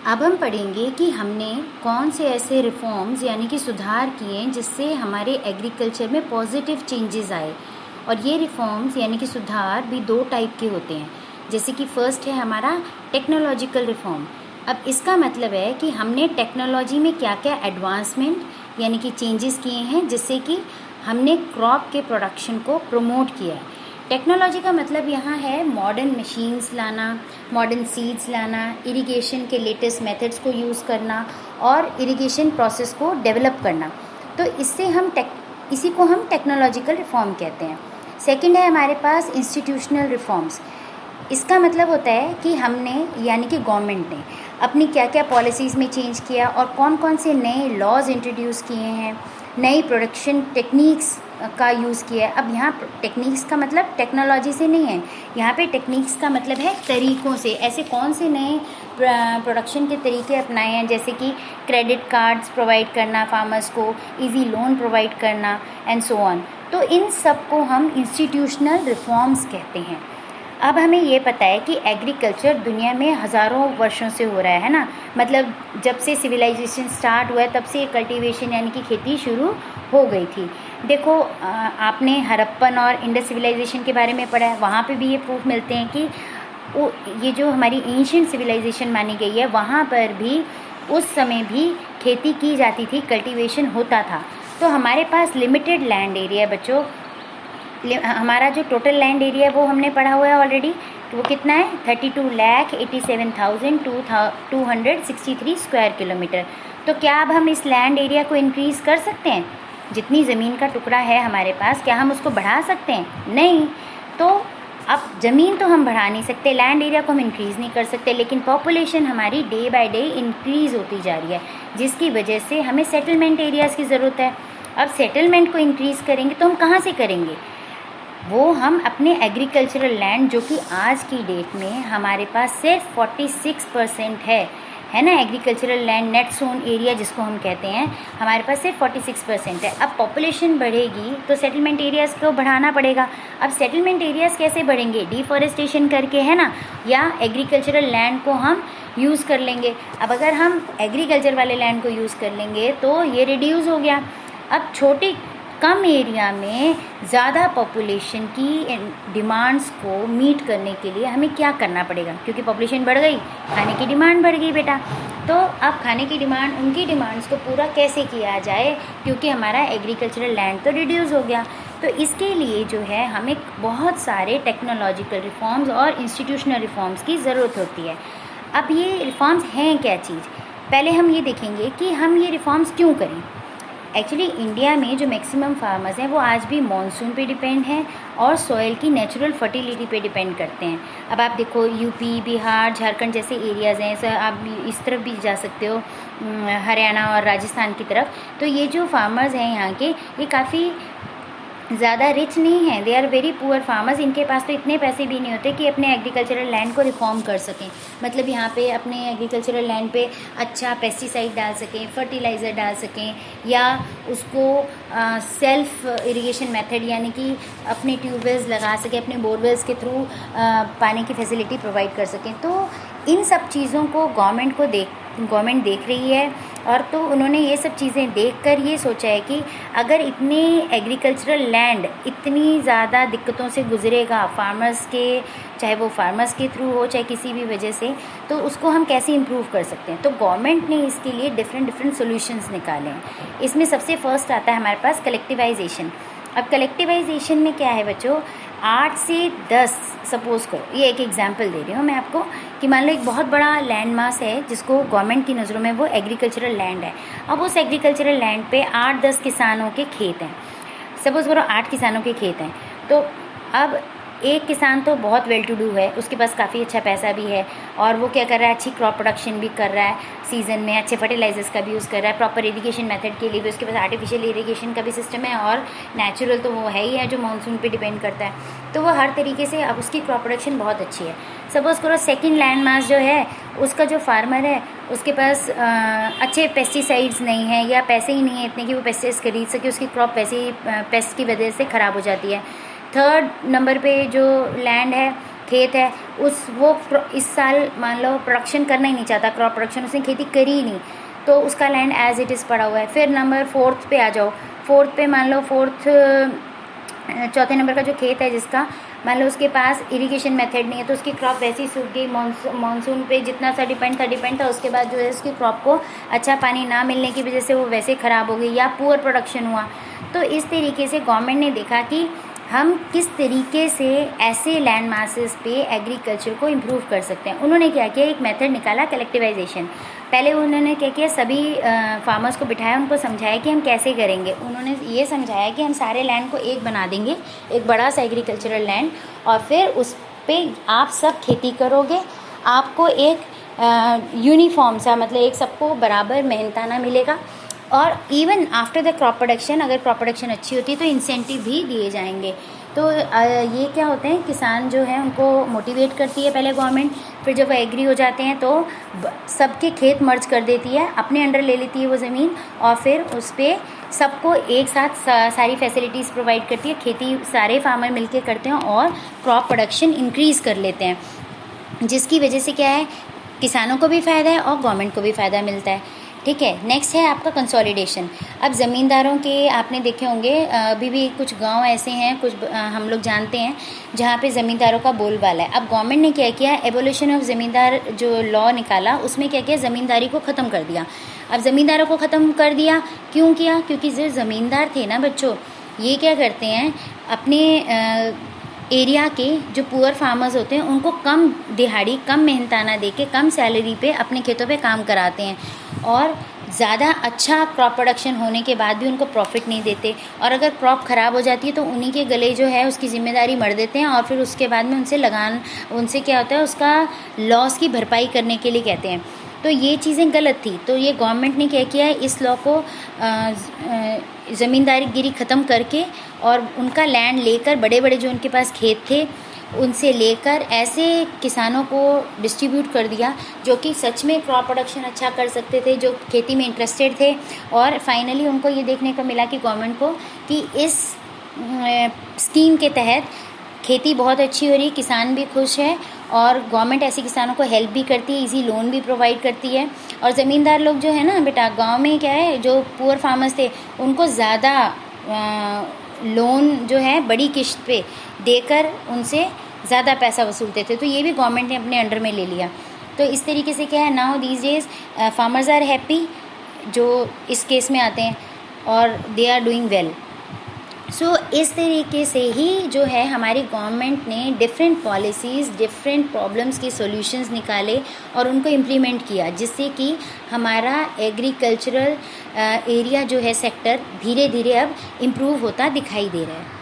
अब हम पढ़ेंगे कि हमने कौन से ऐसे रिफॉर्म्स यानी कि सुधार किए जिससे हमारे एग्रीकल्चर में पॉजिटिव चेंजेस आए. और ये रिफॉर्म्स यानी कि सुधार भी दो टाइप के होते हैं। जैसे कि फर्स्ट है हमारा टेक्नोलॉजिकल रिफॉर्म। अब इसका मतलब है कि हमने टेक्नोलॉजी में क्या क्या एडवांसमेंट यानी कि चेंजेस किए हैं, जिससे कि हमने क्रॉप के प्रोडक्शन को प्रमोट किया है। टेक्नोलॉजी का मतलब यहाँ है मॉडर्न मशीन्स लाना, मॉडर्न सीड्स लाना, इरिगेशन के लेटेस्ट मेथड्स को यूज़ करना और इरिगेशन प्रोसेस को डेवलप करना। तो इसी को हम टेक्नोलॉजिकल रिफॉर्म कहते हैं। सेकंड है हमारे पास इंस्टीट्यूशनल रिफॉर्म्स। इसका मतलब होता है कि हमने यानी कि गवर्नमेंट ने अपनी क्या क्या पॉलिसीज़ में चेंज किया और कौन कौन से नए लॉज इंट्रोड्यूस किए हैं, नई प्रोडक्शन टेक्निक्स का यूज़ किया है। अब यहाँ टेक्निक्स का मतलब टेक्नोलॉजी से नहीं है, यहाँ पे टेक्निक्स का मतलब है तरीक़ों से। ऐसे कौन से नए प्रोडक्शन के तरीके अपनाए हैं, जैसे कि क्रेडिट कार्ड्स प्रोवाइड करना फार्मर्स को, इजी लोन प्रोवाइड करना एंड सो ऑन। तो इन सब को हम इंस्टीट्यूशनल रिफॉर्म्स कहते हैं। अब हमें ये पता है कि एग्रीकल्चर दुनिया में हज़ारों वर्षों से हो रहा है ना, मतलब जब से सिविलाइजेशन स्टार्ट हुआ है तब से कल्टीवेशन यानी कि खेती शुरू हो गई थी। देखो आपने हड़प्पन और इंडस सिविलाइजेशन के बारे में पढ़ा है, वहाँ पे भी ये प्रूफ मिलते हैं कि ये जो हमारी एंशिएंट सिविलाइजेशन मानी गई है, वहाँ पर भी उस समय भी खेती की जाती थी, कल्टीवेशन होता था। तो हमारे पास लिमिटेड लैंड एरिया है बच्चों। हमारा जो टोटल लैंड एरिया है वो हमने पढ़ा हुआ है ऑलरेडी, तो वो कितना है 32,87,263 स्क्वायर किलोमीटर। तो क्या अब हम इस लैंड एरिया को इंक्रीज़ कर सकते हैं? जितनी ज़मीन का टुकड़ा है हमारे पास, क्या हम उसको बढ़ा सकते हैं? नहीं। तो अब ज़मीन तो हम बढ़ा नहीं सकते, लैंड एरिया को हम इंक्रीज़ नहीं कर सकते, लेकिन पॉपुलेशन हमारी डे बाय डे इंक्रीज़ होती जा रही है, जिसकी वजह से हमें सेटलमेंट एरियाज़ की ज़रूरत है। अब सेटलमेंट को इंक्रीज़ करेंगे तो हम कहाँ से करेंगे? वो हम अपने एग्रीकल्चरल लैंड, जो कि आज की डेट में हमारे पास सिर्फ 46% है ना, agricultural land net sown area जिसको हम कहते हैं, हमारे पास सिर्फ 46% है। अब पॉपुलेशन बढ़ेगी तो सेटलमेंट एरियाज़ को बढ़ाना पड़ेगा। अब सेटलमेंट एरियाज़ कैसे बढ़ेंगे? डिफॉरेस्टेशन करके, है ना, या एग्रीकल्चरल लैंड को हम यूज़ कर लेंगे। अब अगर हम एग्रीकल्चर वाले लैंड को यूज़ कर लेंगे तो ये रिड्यूस हो गया। अब कम एरिया में ज़्यादा पॉपुलेशन की डिमांड्स को मीट करने के लिए हमें क्या करना पड़ेगा? क्योंकि पॉपुलेशन बढ़ गई, खाने की डिमांड बढ़ गई बेटा। तो अब खाने की डिमांड, उनकी डिमांड्स को पूरा कैसे किया जाए, क्योंकि हमारा एग्रीकल्चरल लैंड तो रिड्यूस हो गया। तो इसके लिए जो है हमें बहुत सारे टेक्नोलॉजिकल रिफॉर्म्स और इंस्टीट्यूशनल रिफॉर्म्स की ज़रूरत होती है। अब ये रिफॉर्म्स हैं क्या चीज़? पहले हम ये देखेंगे कि हम ये रिफॉर्म्स क्यों करें। एक्चुअली इंडिया में जो मैक्सिमम फार्मर्स हैं वो आज भी मॉनसून पे डिपेंड हैं और सॉइल की नेचुरल फर्टिलिटी पे डिपेंड करते हैं। अब आप देखो यूपी, बिहार, झारखंड जैसे एरियाज़ हैं, सर आप इस तरफ भी जा सकते हो, हरियाणा और राजस्थान की तरफ। तो ये जो फार्मर्स हैं यहाँ के, ये काफ़ी ज़्यादा रिच नहीं है, they are very poor farmers. इनके पास तो इतने पैसे भी नहीं होते कि अपने एग्रीकल्चरल लैंड को रिफॉर्म कर सकें, मतलब यहाँ पे अपने एग्रीकल्चरल लैंड पे अच्छा पेस्टिसाइड डाल सकें, फर्टिलाइज़र डाल सकें, या उसको सेल्फ इरिगेशन मेथड यानी कि अपने ट्यूबवेल्स लगा सकें, अपने बोरवेल्स के थ्रू पानी की फैसिलिटी प्रोवाइड कर सकें। तो इन सब चीज़ों को गवर्नमेंट देख रही है, और तो उन्होंने ये सब चीज़ें देखकर ये सोचा है कि अगर इतनी एग्रीकल्चरल लैंड इतनी ज़्यादा दिक्कतों से गुजरेगा फार्मर्स के, चाहे वो फार्मर्स के थ्रू हो चाहे किसी भी वजह से, तो उसको हम कैसे इम्प्रूव कर सकते हैं। तो गवर्नमेंट ने इसके लिए डिफरेंट सॉल्यूशंस निकाले हैं। इसमें सबसे फर्स्ट आता है हमारे पास कलेक्टिवाइजेशन। अब कलेक्टिवाइजेशन में क्या है बच्चों, 8 से 10 सपोज़ करो, ये एक एग्जांपल दे रही हूँ मैं आपको, कि मान लो एक बहुत बड़ा लैंड मास है जिसको गवर्नमेंट की नज़रों में वो एग्रीकल्चरल लैंड है। अब उस एग्रीकल्चरल लैंड पे 8-10 किसानों के खेत हैं, सपोज़ करो 8 किसानों के खेत हैं। तो अब एक किसान तो बहुत वेल टू डू है, उसके पास काफ़ी अच्छा पैसा भी है, और वो क्या कर रहा है, अच्छी क्रॉप प्रोडक्शन भी कर रहा है, सीज़न में अच्छे फर्टिलाइजर्स का भी यूज़ कर रहा है, प्रॉपर इरिगेशन मेथड के लिए भी उसके पास आर्टिफिशियल इरिगेशन का भी सिस्टम है, और नेचुरल तो वो है ही है जो मानसून पे डिपेंड करता है। तो वो हर तरीके से अब उसकी क्रॉप प्रोडक्शन बहुत अच्छी है। सपोज़ करो सेकेंड लैंड मास जो है उसका जो फार्मर है उसके पास अच्छे पेस्टिसाइड्स नहीं है, या पैसे ही नहीं है इतने कि वो पेस्टिसाइड्स खरीद सके, उसकी क्रॉप वैसे ही पेस्ट की वजह से ख़राब हो जाती है। थर्ड नंबर पे जो लैंड है, खेत है, वो इस साल मान लो प्रोडक्शन करना ही नहीं चाहता, क्रॉप प्रोडक्शन, उसने खेती करी ही नहीं, तो उसका लैंड एज इट इज़ पड़ा हुआ है। फिर नंबर 4th पे आ जाओ, 4th पे मान लो 4th चौथे नंबर का जो खेत है जिसका, मान लो उसके पास इरिगेशन मेथड नहीं है तो उसकी क्रॉप वैसे ही सूख गई, मानसून पे जितना सा डिपेंड था उसके बाद जो है उसकी क्रॉप को अच्छा पानी ना मिलने की वजह से वो वैसे ख़राब हो गई या पुअर प्रोडक्शन हुआ। तो इस तरीके से गवर्नमेंट ने देखा कि हम किस तरीके से ऐसे लैंड मासेस पे एग्रीकल्चर को इम्प्रूव कर सकते हैं। उन्होंने क्या किया, एक मेथड निकाला कलेक्टिवाइजेशन। पहले उन्होंने क्या किया, सभी फार्मर्स को बिठाया, उनको समझाया कि हम कैसे करेंगे। उन्होंने ये समझाया कि हम सारे लैंड को एक बना देंगे, एक बड़ा सा एग्रीकल्चरल लैंड, और फिर उस पर आप सब खेती करोगे। आपको एक यूनिफॉर्म सा, मतलब एक सबको बराबर मेहनताना मिलेगा, और even after the crop production, अगर क्रॉप प्रोडक्शन अच्छी होती है तो इंसेंटिव भी दिए जाएंगे। तो ये क्या होते हैं, किसान जो है उनको मोटिवेट करती है पहले गवर्नमेंट, फिर जब वो एग्री हो जाते हैं तो सबके खेत मर्ज कर देती है, अपने अंडर ले लेती है वो ज़मीन, और फिर उस पर सबको एक साथ सारी फैसिलिटीज़ प्रोवाइड करती है। खेती सारे फार्मर मिलके करते हैं और क्रॉप प्रोडक्शन इंक्रीज़ कर लेते हैं, जिसकी वजह से क्या है, किसानों को भी फ़ायदा है और गवर्नमेंट को भी फ़ायदा मिलता है। ठीक है, नेक्स्ट है आपका कंसोलिडेशन। अब ज़मींदारों के आपने देखे होंगे, अभी भी कुछ गांव ऐसे हैं, कुछ हम लोग जानते हैं जहाँ पे ज़मींदारों का बोलबाला है। अब गवर्नमेंट ने क्या किया, एबोलिशन ऑफ ज़मींदार जो लॉ निकाला, उसमें क्या किया, ज़मींदारी को ख़त्म कर दिया। अब ज़मींदारों को ख़त्म कर दिया, क्यों किया, क्योंकि जो ज़मींदार थे ना बच्चों, ये क्या करते हैं, अपने एरिया के जो पुअर फार्मर्स होते हैं उनको कम दिहाड़ी, कम मेहनताना देके, कम सैलरी पे अपने खेतों पे काम कराते हैं, और ज़्यादा अच्छा क्रॉप प्रोडक्शन होने के बाद भी उनको प्रॉफिट नहीं देते, और अगर क्रॉप ख़राब हो जाती है तो उन्हीं के गले जो है उसकी ज़िम्मेदारी मढ़ देते हैं, और फिर उसके बाद में उनसे क्या होता है, उसका लॉस की भरपाई करने के लिए कहते हैं। तो ये चीज़ें गलत थी। तो ये गवर्नमेंट ने क्या किया है, इस लॉ को ज़मींदारीगिरी ख़त्म करके और उनका लैंड लेकर, बड़े बड़े जो उनके पास खेत थे उनसे लेकर ऐसे किसानों को डिस्ट्रीब्यूट कर दिया जो कि सच में क्रॉप प्रोडक्शन अच्छा कर सकते थे, जो खेती में इंटरेस्टेड थे। और फाइनली उनको ये देखने को मिला कि गवर्नमेंट को कि इस स्कीम के तहत खेती बहुत अच्छी हो रही है, किसान भी खुश है, और गवर्नमेंट ऐसे किसानों को हेल्प भी करती है, इजी लोन भी प्रोवाइड करती है। और ज़मींदार लोग जो है ना बेटा, गांव में क्या है, जो पुअर फार्मर्स थे उनको ज़्यादा लोन जो है बड़ी किश्त पे देकर उनसे ज़्यादा पैसा वसूलते थे। तो ये भी गवर्नमेंट ने अपने अंडर में ले लिया। तो इस तरीके से क्या है, now these days farmers are happy जो इस केस में आते हैं, और they are doing well. So इस तरीके से ही जो है हमारी गवर्नमेंट ने डिफरेंट पॉलिसीज़, डिफरेंट प्रॉब्लम्स के सॉल्यूशंस निकाले और उनको इम्प्लीमेंट किया, जिससे कि हमारा एग्रीकल्चरल एरिया जो है, सेक्टर, धीरे धीरे अब इम्प्रूव होता दिखाई दे रहा है।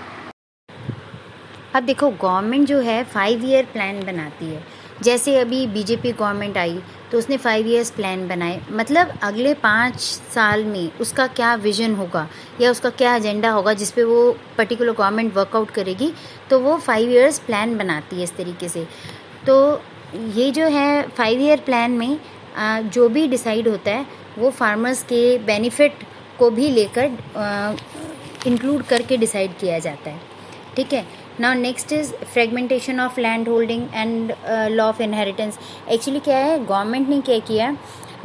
अब देखो, गवर्नमेंट जो है 5 ईयर प्लान बनाती है। जैसे अभी बीजेपी गवर्नमेंट आई तो उसने 5 ईयर्स प्लान बनाए, मतलब अगले 5 साल में उसका क्या विज़न होगा या उसका क्या एजेंडा होगा जिस पे वो पर्टिकुलर गवर्नमेंट वर्कआउट करेगी, तो वो 5 ईयर्स प्लान बनाती है इस तरीके से। तो ये जो है 5 ईयर प्लान में जो भी डिसाइड होता है वो फार्मर्स के बेनिफिट को भी लेकर इंक्लूड करके डिसाइड किया जाता है। ठीक है, now next is fragmentation of land holding and law of inheritance. Actually क्या है, गवर्नमेंट ने क्या किया,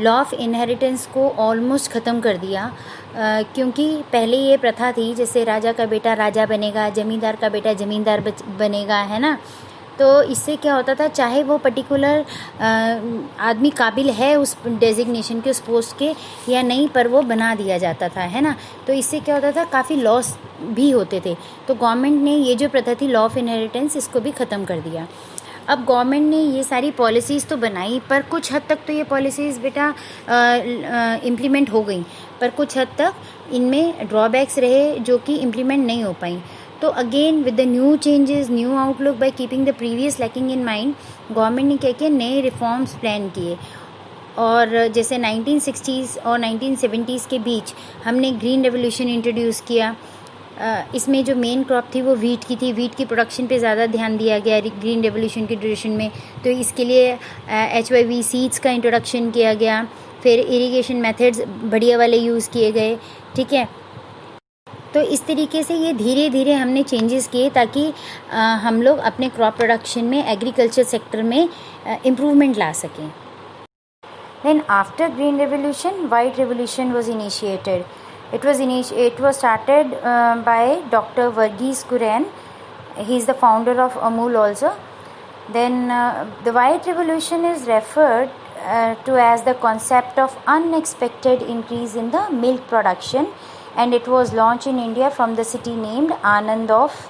लॉ ऑफ इनहेरिटेंस को ऑलमोस्ट ख़त्म कर दिया, क्योंकि पहले ये प्रथा थी जैसे राजा का बेटा राजा बनेगा, ज़मींदार का बेटा ज़मींदार बनेगा, है ना। तो इससे क्या होता था, चाहे वो पर्टिकुलर आदमी काबिल है उस डेजिग्नेशन के, उस पोस्ट के या नहीं, पर वो बना दिया जाता था, है ना। तो इससे क्या होता था, काफ़ी लॉस भी होते थे। तो गवर्नमेंट ने ये जो प्रथा थी लॉ ऑफ इनहेरिटेंस, इसको भी ख़त्म कर दिया। अब गवर्नमेंट ने ये सारी पॉलिसीज़ तो बनाई, पर कुछ हद तक तो ये पॉलिसीज़ बेटा इम्प्लीमेंट हो गई, पर कुछ हद तक इनमें ड्रॉबैक्स रहे जो कि इम्प्लीमेंट नहीं हो पाई। तो again with the new changes, new outlook, by keeping the previous lacking in mind, government ने क्या किया, नए रिफॉर्म्स प्लान किए। और जैसे 1960s और 1970s के बीच हमने ग्रीन रेवोल्यूशन इंट्रोड्यूस किया। इसमें जो मेन क्रॉप थी वो वीट की थी, वीट की प्रोडक्शन पे ज़्यादा ध्यान दिया गया ग्रीन रेवोल्यूशन की ड्यूरेशन में। तो इसके लिए HYV सीड्स का इंट्रोडक्शन किया गया, फिर इरिगेशन मेथड्स बढ़िया वाले यूज़ किए गए। ठीक है, तो इस तरीके से ये धीरे धीरे हमने चेंजेस किए ताकि हम लोग अपने क्रॉप प्रोडक्शन में, एग्रीकल्चर सेक्टर में इम्प्रूवमेंट ला सकें। Then after Green Revolution, White Revolution was initiated. It was started by Dr. Verghese Kurien. He is the founder of Amul also. Then the White Revolution is referred to as the concept of unexpected increase in the milk production, and it was launched in India from the city named Anand of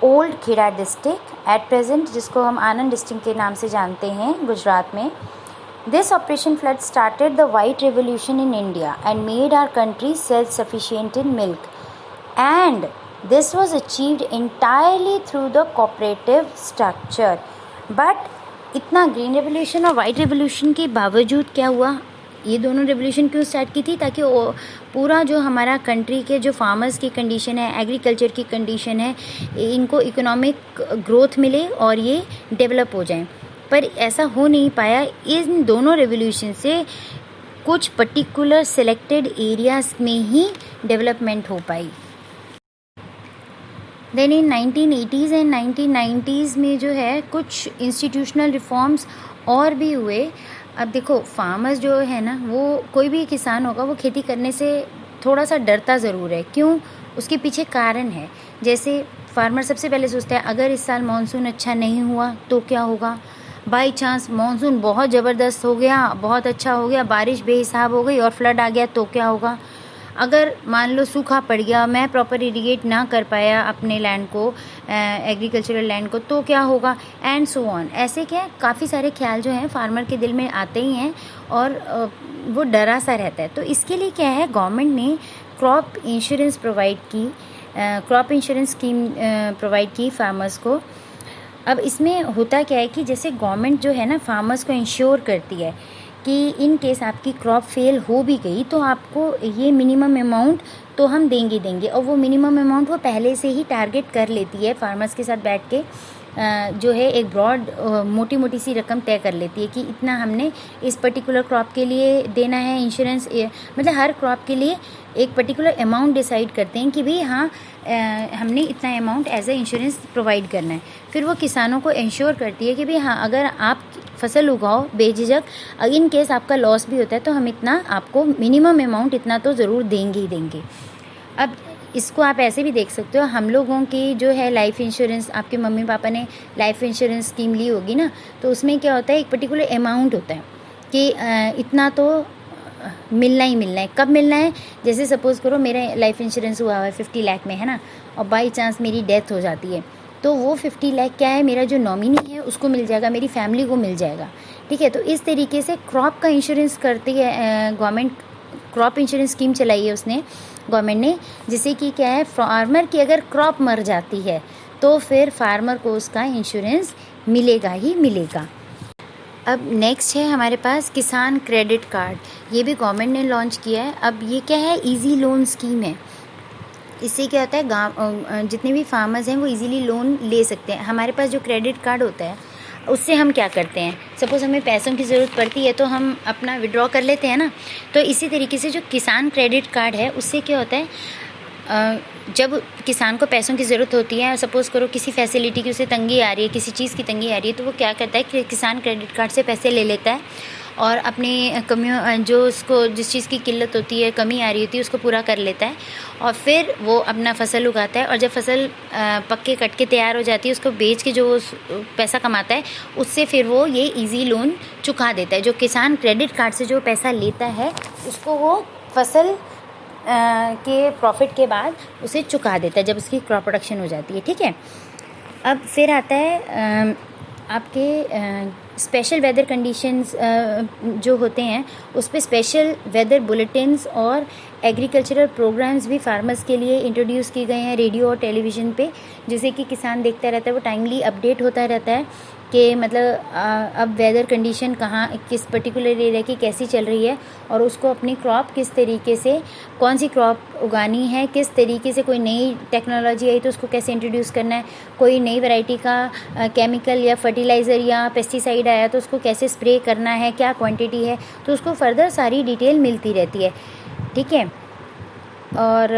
old Kheda district at present, जिसको हम आनंद district के नाम से जानते हैं गुजरात में. This operation flood started the white revolution in India and made our country self sufficient in milk, and this was achieved entirely through the cooperative structure. But इतना green revolution और वाइट रेवोल्यूशन के बावजूद क्या हुआ, ये दोनों revolution क्यों start की थी, ताकि पूरा जो हमारा कंट्री के जो फार्मर्स की कंडीशन है, एग्रीकल्चर की कंडीशन है, इनको इकोनॉमिक ग्रोथ मिले और ये डेवलप हो जाएं. पर ऐसा हो नहीं पाया. इन दोनों रेवोल्यूशन से कुछ पर्टिकुलर सिलेक्टेड एरियाज में ही डेवलपमेंट हो पाई. Then in 1980s and 1990s में जो है कुछ इंस्टीट्यूशनल रिफॉर्म्स और भी हुए. अब देखो, फार्मर्स जो है ना, वो कोई भी किसान होगा वो खेती करने से थोड़ा सा डरता ज़रूर है. क्यों? उसके पीछे कारण है. जैसे फार्मर सबसे पहले सोचता है अगर इस साल मानसून अच्छा नहीं हुआ तो क्या होगा. बाई चांस मानसून बहुत ज़बरदस्त हो गया, बहुत अच्छा हो गया, बारिश बेहिसाब हो गई और फ्लड आ गया तो क्या होगा. अगर मान लो सूखा पड़ गया, मैं प्रॉपर इरीगेट ना कर पाया अपने लैंड को, एग्रीकल्चरल लैंड को, तो क्या होगा, एंड सो ऑन. ऐसे क्या काफ़ी सारे ख्याल जो हैं फार्मर के दिल में आते ही हैं और वो डरा सा रहता है. तो इसके लिए क्या है, गवर्नमेंट ने क्रॉप इंश्योरेंस प्रोवाइड की, क्रॉप इंश्योरेंस स्कीम प्रोवाइड की फार्मर्स को. अब इसमें होता क्या है कि जैसे गवर्नमेंट जो है ना फार्मर्स को इंश्योर करती है कि इन केस आपकी क्रॉप फेल हो भी गई तो आपको ये मिनिमम अमाउंट तो हम देंगे, और वो मिनिमम अमाउंट वो पहले से ही टारगेट कर लेती है. फार्मर्स के साथ बैठ के जो है एक ब्रॉड मोटी मोटी सी रकम तय कर लेती है कि इतना हमने इस पर्टिकुलर क्रॉप के लिए देना है इंश्योरेंस. मतलब हर क्रॉप के लिए एक पर्टिकुलर अमाउंट डिसाइड करते हैं कि भाई हाँ हमने इतना amount as a insurance provide करना है. फिर वो किसानों को इंश्योर करती है कि भाई हाँ अगर आप फसल उगाओ बेझिझक, इन केस आपका लॉस भी होता है तो हम इतना आपको मिनिमम अमाउंट इतना तो ज़रूर देंगे ही देंगे. अब इसको आप ऐसे भी देख सकते हो, हम लोगों की जो है लाइफ इंश्योरेंस, आपके मम्मी पापा ने लाइफ इंश्योरेंस स्कीम ली होगी ना, तो उसमें क्या होता है एक पर्टिकुलर अमाउंट होता है कि इतना तो मिलना ही मिलना है. कब मिलना है, जैसे सपोज़ करो मेरा लाइफ इंश्योरेंस हुआ है 50 लाख में, है ना, और बाई चांस मेरी डेथ हो जाती है तो वो 50 लाख क्या है, मेरा जो नॉमिनी है उसको मिल जाएगा, मेरी फैमिली को मिल जाएगा. ठीक है, तो इस तरीके से क्रॉप का इंश्योरेंस करती है गवर्नमेंट. क्रॉप इंश्योरेंस स्कीम चलाई है उसने गवर्नमेंट ने, जिससे कि क्या है फार्मर की अगर क्रॉप मर जाती है तो फिर फार्मर को उसका इंश्योरेंस मिलेगा ही मिलेगा. अब नेक्स्ट है हमारे पास किसान क्रेडिट कार्ड. ये भी गवर्नमेंट ने लॉन्च किया है. अब ये क्या है, इजी लोन स्कीम है. इससे क्या होता है गाँव जितने भी फार्मर्स हैं वो इजीली लोन ले सकते हैं. हमारे पास जो क्रेडिट कार्ड होता है उससे हम क्या करते हैं, सपोज़ हमें पैसों की ज़रूरत पड़ती है तो हम अपना विड्रॉ कर लेते हैं ना. तो इसी तरीके से जो किसान क्रेडिट कार्ड है उससे क्या होता है, जब किसान को पैसों की ज़रूरत होती है, सपोज़ करो किसी फैसिलिटी की उसे तंगी आ रही है, किसी चीज़ की तंगी आ रही है, तो वो क्या करता है कि किसान क्रेडिट कार्ड से पैसे ले लेता है और अपनी कमियों, जो उसको जिस चीज़ की किल्लत होती है, कमी आ रही होती है, उसको पूरा कर लेता है. और फिर वो अपना फसल उगाता है और जब फसल पक्के कट के तैयार हो जाती है उसको बेच के जो पैसा कमाता है उससे फिर वो ये इजी लोन चुका देता है. जो किसान क्रेडिट कार्ड से जो पैसा लेता है उसको वो फसल के प्रॉफिट के बाद उसे चुका देता है जब उसकी क्रॉप प्रोडक्शन हो जाती है. ठीक है, अब फिर आता है आपके स्पेशल वेदर कंडीशंस जो होते हैं उस पर स्पेशल वेदर बुलेटिन्स और एग्रीकल्चरल प्रोग्राम्स भी फार्मर्स के लिए इंट्रोड्यूस किए गए हैं रेडियो और टेलीविज़न पे, जिससे कि किसान देखता रहता है, वो टाइमली अपडेट होता रहता है कि मतलब अब वेदर कंडीशन कहाँ किस पर्टिकुलर एरिया की कैसी चल रही है और उसको अपनी क्रॉप किस तरीके से, कौन सी क्रॉप उगानी है, किस तरीके से, कोई नई टेक्नोलॉजी आई तो उसको कैसे इंट्रोड्यूस करना है, कोई नई वैरायटी का केमिकल या फर्टिलाइज़र या पेस्टिसाइड आया तो उसको कैसे स्प्रे करना है, क्या क्वांटिटी है, तो उसको फर्दर सारी डिटेल मिलती रहती है. ठीक है, और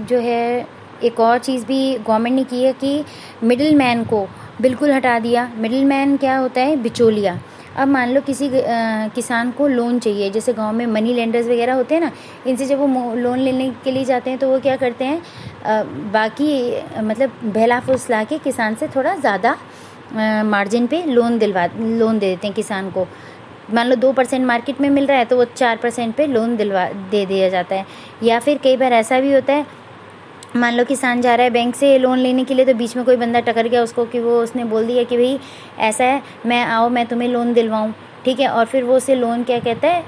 जो है एक और चीज़ भी गवर्नमेंट ने की है कि मिडिल मैन को बिल्कुल हटा दिया. मिडिल मैन क्या होता है, बिचौलिया. अब मान लो किसी किसान को लोन चाहिए, जैसे गांव में मनी लेंडर्स वगैरह होते हैं ना, इनसे जब वो लोन लेने के लिए जाते हैं तो वो क्या करते हैं, बाकी मतलब बहला फुसला के किसान से थोड़ा ज़्यादा मार्जिन पे लोन दे देते हैं किसान को। मान लो 2% मार्केट में मिल रहा है तो वो 4% पे लोन दे दिया जाता है। या फिर कई बार ऐसा भी होता है, मान लो किसान जा रहा है बैंक से लोन लेने के लिए, तो बीच में कोई बंदा टकर गया उसको कि वो उसने बोल दिया कि भाई ऐसा है, मैं तुम्हें लोन दिलवाऊँ, ठीक है। और फिर वो उसे लोन क्या कहता है,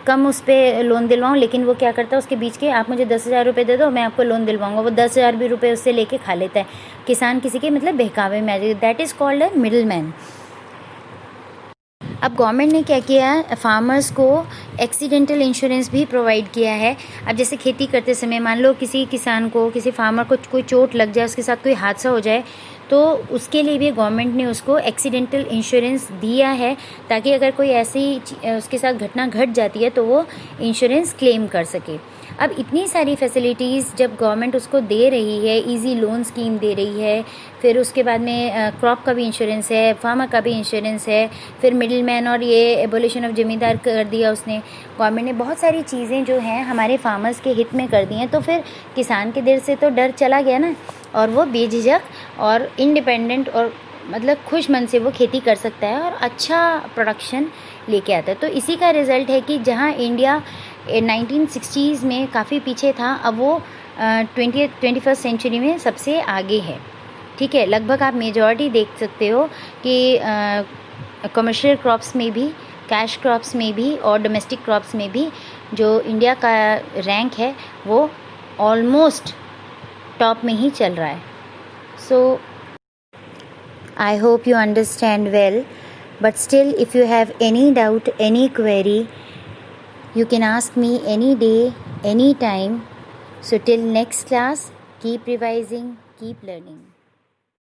कम उस पर लोन दिलवाऊँ, लेकिन वो क्या करता है उसके बीच के, आप मुझे 10,000 रुपये दे दो मैं आपको लोन दिलवाऊंगा, वो 10,000 भी रुपये उससे लेके खा लेता है। किसान किसी के मतलब बहकावे में आ जाए, that is called a middle man. अब गवर्नमेंट ने क्या किया है, फार्मर्स को एक्सीडेंटल इंश्योरेंस भी प्रोवाइड किया है। अब जैसे खेती करते समय मान लो किसी किसान को, किसी फार्मर को कोई चोट लग जाए, उसके साथ कोई हादसा हो जाए, तो उसके लिए भी गवर्नमेंट ने उसको एक्सीडेंटल इंश्योरेंस दिया है, ताकि अगर कोई ऐसी उसके साथ घटना घट जाती है तो वो इंश्योरेंस क्लेम कर सके। अब इतनी सारी फैसिलिटीज़ जब गवर्नमेंट उसको दे रही है, इजी लोन स्कीम दे रही है, फिर उसके बाद में क्रॉप का भी इंश्योरेंस है, फार्मर का भी इंश्योरेंस है, फिर मिडिल मैन और ये एबोलिशन ऑफ जमींदार कर दिया उसने, गवर्नमेंट ने बहुत सारी चीज़ें जो हैं हमारे फार्मर्स के हित में कर दी हैं। तो फिर किसान के दिल से तो डर चला गया ना, और वो बेझिझक और इंडिपेंडेंट और मतलब खुश मन से वो खेती कर सकता है और अच्छा प्रोडक्शन लेके आता है। तो इसी का रिज़ल्ट है कि जहाँ इंडिया 1960s में काफ़ी पीछे था, अब वो 21st सेंचुरी में सबसे आगे है, ठीक है। लगभग आप मेजॉरिटी देख सकते हो कि कमर्शियल क्रॉप्स में भी, कैश क्रॉप्स में भी और डोमेस्टिक क्रॉप्स में भी जो इंडिया का रैंक है वो ऑलमोस्ट टॉप में ही चल रहा है। सो I hope you understand well, but still if you have any doubt, any query, you can ask me any day, any time. So till next class, keep revising, keep learning.